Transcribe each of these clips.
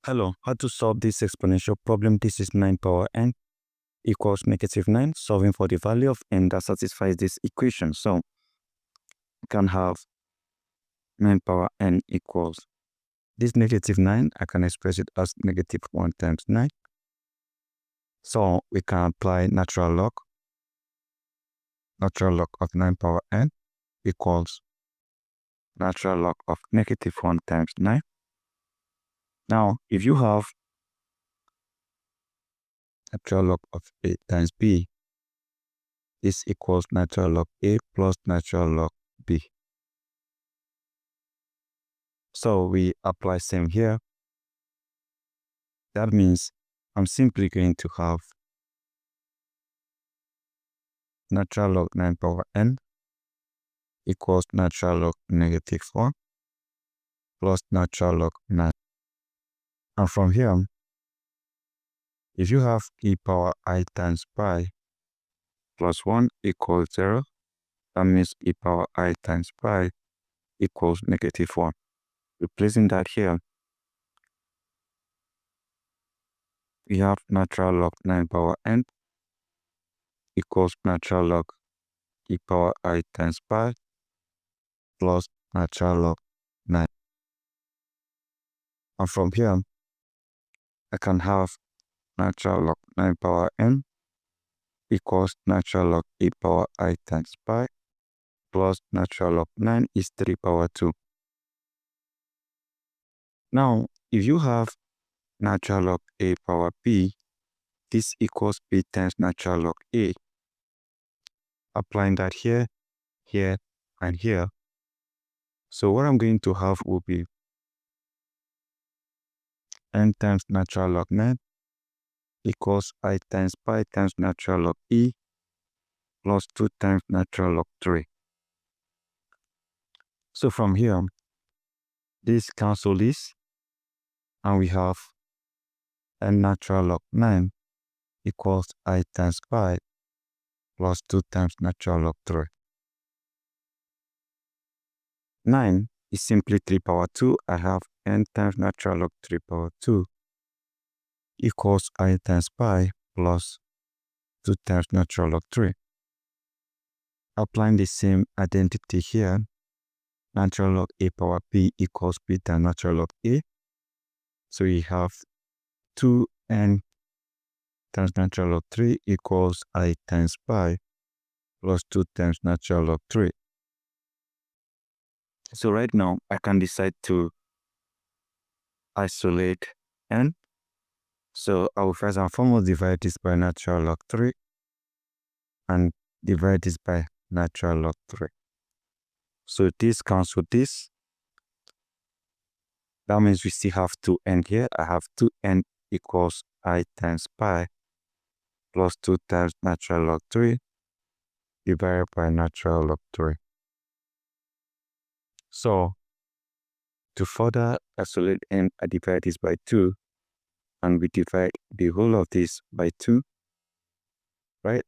Hello, how to solve this exponential problem? This is 9 power n equals -9, solving for the value of n that satisfies this equation. So we can have 9 power n equals this -9. I can express it as -1 times 9. So we can apply natural log. Natural log of 9 power n equals natural log of -1 times 9. Now, if you have natural log of a times b, this equals natural log a plus natural log b. So we apply same here. That means I'm simply going to have natural log 9 power n equals natural log -1 plus natural log 9. And from here, if you have e power I times pi plus 1 equals 0, that means e power I times pi equals -1. Replacing that here, we have natural log 9 power n equals natural log e power I times pi plus natural log 9. And from here, I can have natural log 9 power n equals natural log e power I times pi plus natural log 9 is 3 power 2. Now, if you have natural log a power b, this equals b times natural log a. Applying that here, here, and here. So what I'm going to have will be n times natural log 9 equals I times pi times natural log e plus 2 times natural log 3. So from here, this cancel this, and we have n natural log 9 equals I times pi plus 2 times natural log 3. 9 is simply 3 power 2. I have n times natural log 3 power 2 equals I times pi plus 2 times natural log 3. Applying the same identity here, natural log a power b equals b times natural log a. So we have 2n times natural log 3 equals I times pi plus 2 times natural log 3. So right now, I can decide to isolate n. So I will first and foremost divide this by natural log 3 and divide this by natural log 3. So this cancels this. That means we still have 2n here. I have 2n equals I times pi plus 2 times natural log 3 divided by natural log 3. So to further isolate n, I divide this by 2, and we divide the whole of this by 2, right?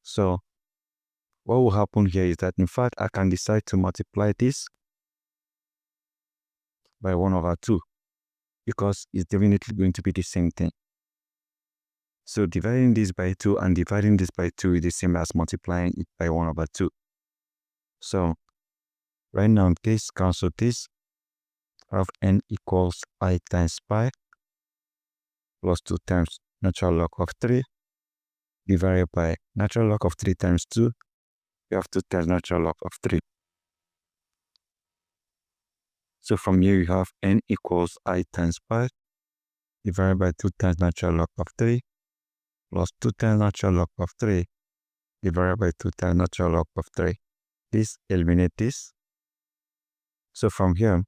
So what will happen here is that, in fact, I can decide to multiply this by 1/2 because it's definitely going to be the same thing. So dividing this by 2 and dividing this by 2 is the same as multiplying it by 1/2. So right now, this cancel this. I have n equals I times pi plus 2 times natural log of 3 divided by natural log of 3 times 2. We have 2 times natural log of 3. So from here, you have n equals I times pi divided by 2 times natural log of 3 plus 2 times natural log of 3 divided by 2 times natural log of 3. This eliminates this. So from here,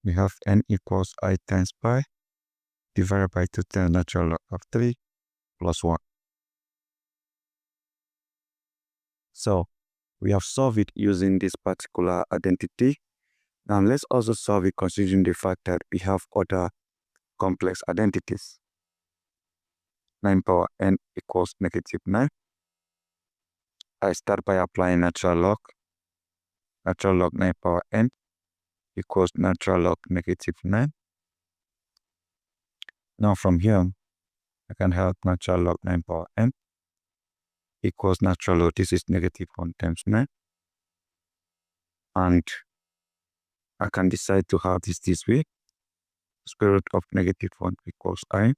we have n equals I times pi divided by 2 times natural log of 3 plus 1. So we have solved it using this particular identity. Now let's also solve it considering the fact that we have other complex identities. 9 power n equals -9. I start by applying natural log. Natural log 9 power n equals natural log -9. Now from here, I can have natural log 9 power n equals natural log, this is negative 1 times 9. And I can decide to have this way. Square root of negative 1 equals I.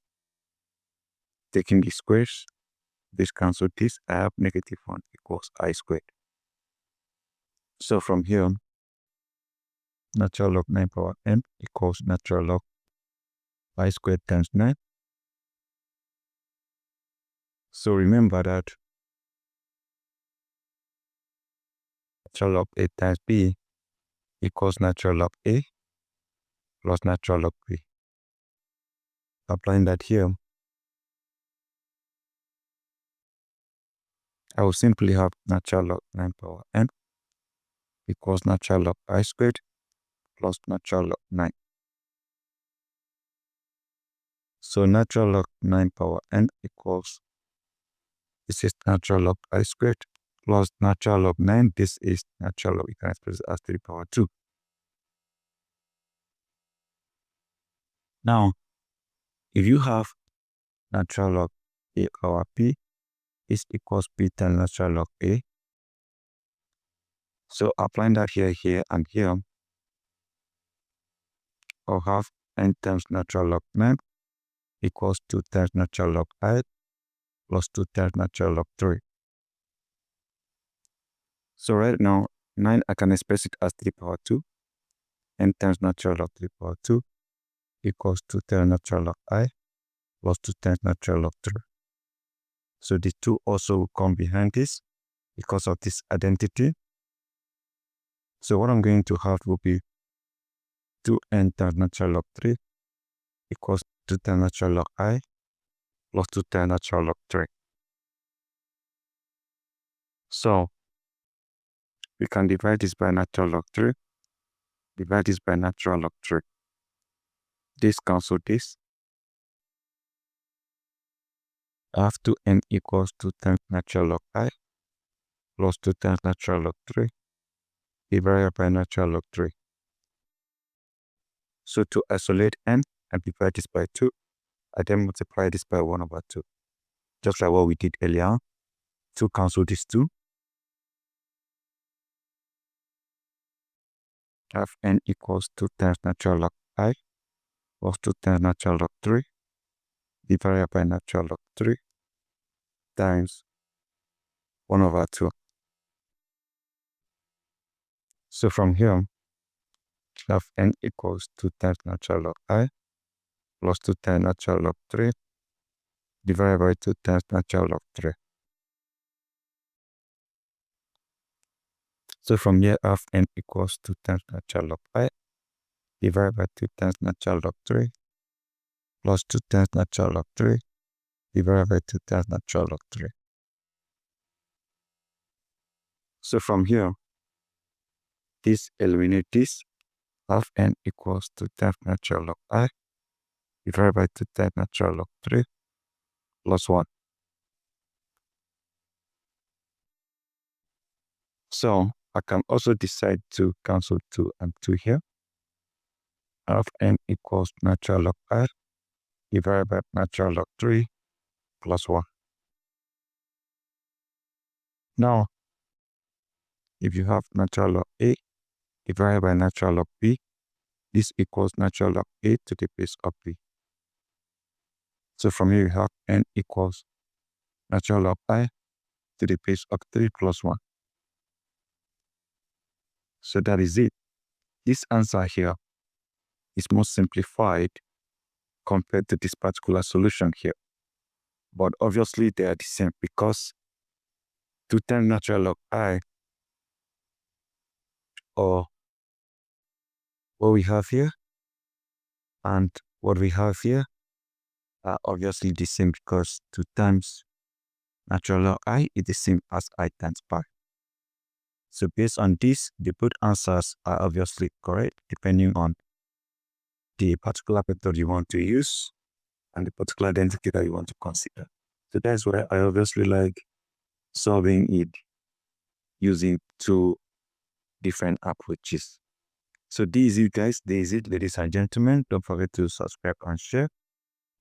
Taking the squares, this cancel this, I have negative 1 equals I squared. So from here, natural log 9 power n equals natural log I squared times 9. So remember that natural log A times B equals natural log A plus natural log B. Applying that here, I will simply have natural log 9 power n equals natural log I squared plus natural log 9. So natural log 9 power n equals, this is natural log I squared plus natural log 9, this is natural log, you can express it as 3 power 2. Now, if you have natural log A power P is equals P times natural log A. So applying that here, and here, I'll have n times natural log 9 equals 2 times natural log I plus 2 times natural log 3. So right now, 9, I can express it as 3 power 2. N times natural log 3 power 2 equals 2 times natural log I plus 2 times natural log 3. So the 2 also will come behind this because of this identity. So what I'm going to have will be 2n times natural log 3 equals 2 times natural log I plus 2 times natural log 3. So we can divide this by natural log 3, divide this by natural log 3. This cancel this. I have 2n equals 2 times natural log I plus 2 times natural log 3 divided by natural log 3. So to isolate n, I divide this by 2. I then multiply this by 1 over 2. Just like what we did earlier. 2 cancel this 2. I have n equals 2 times natural log I plus 2 times natural log 3 divided by natural log 3 times 1 over 2. So from here, I have n equals 2 times natural log I plus 2 times natural log 3 divided by 2 times natural log 3. So from here, I have n equals 2 times natural log I divided by 2 times natural log 3 plus 2 times natural log 3 divided by 2 times natural log 3. So from here, this eliminate this. I have n equals 2 times natural log I divided by 2 times natural log 3 plus 1. So I can also decide to cancel 2 and 2 here. I have n equals natural log I divided by natural log 3 plus 1. Now, if you have natural log A divided by natural log B, this equals natural log A to the base of B. So from here, you have n equals natural log I to the base of 3 plus 1. So that is it. This answer here is more simplified compared to this particular solution here. But obviously they are the same because 2 times natural log I, or what we have here and what we have here, are obviously the same because 2 times natural log I is the same as I times pi. So based on this, the both answers are obviously correct depending on the particular method you want to use and the particular identity that you want to consider. So that's why I obviously like solving it using 2 different approaches. So this is it, guys. This is it, ladies and gentlemen. Don't forget to subscribe and share.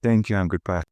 Thank you and goodbye.